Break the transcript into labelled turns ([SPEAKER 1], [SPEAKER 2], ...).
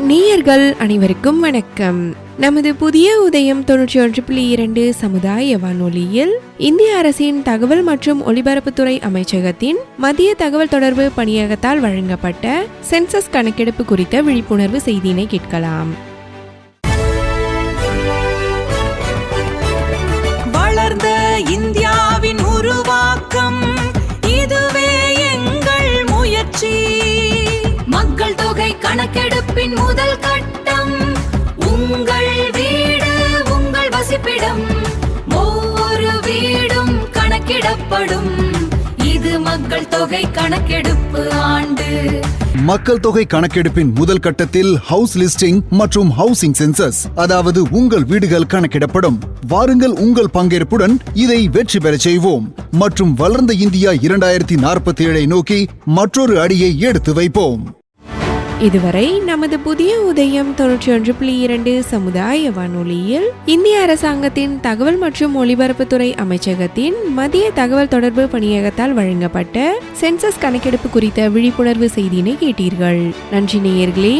[SPEAKER 1] நேயர்கள் அனைவருக்கும் வணக்கம். நமது புதிய உதயம் 91.2 சமுதாய வானொலியில் இந்திய அரசின் தகவல் மற்றும் ஒலிபரப்புத்துறை அமைச்சகத்தின் மத்திய தகவல் தொடர்பு பணியகத்தால் வழங்கப்பட்ட சென்சஸ் கணக்கெடுப்பு குறித்த விழிப்புணர்வு செய்தியினை கேட்கலாம்.
[SPEAKER 2] வளர்ந்த இந்தியாவின் உருவாக்கம் இதுவே எங்கள் முயற்சி. மக்கள் தொகை கணக்கெடுப்பின் முதல் கட்டம், உங்கள் வீடு உங்கள் வசிப்பிடம், ஒவ்வொரு வீடும் கணக்கிடப்படும். இது மக்கள் தொகை கணக்கெடுப்பு ஆண்டு.
[SPEAKER 3] மக்கள் தொகை கணக்கெடுப்பின் முதல் கட்டத்தில் ஹவுஸ் லிஸ்டிங் மற்றும் ஹவுசிங் சென்சஸ், அதாவது உங்கள் வீடுகள் கணக்கிடப்படும். வாருங்கள், உங்கள் பங்கேற்புடன் இதை வெற்றி பெறச் செய்வோம் மற்றும் வளர்ந்த இந்தியா 2047 நோக்கி மற்றொரு அடியை எடுத்து வைப்போம்.
[SPEAKER 1] இதுவரை நமது புதிய உதயம் 91.2 சமுதாய வானொலியில் இந்திய அரசாங்கத்தின் தகவல் மற்றும் ஒலிபரப்புத்துறை அமைச்சகத்தின் மத்திய தகவல் தொடர்பு பணியகத்தால் வழங்கப்பட்ட சென்சஸ் கணக்கெடுப்பு குறித்த விழிப்புணர்வு செய்தியினை கேட்டீர்கள். நன்றி நேயர்களே.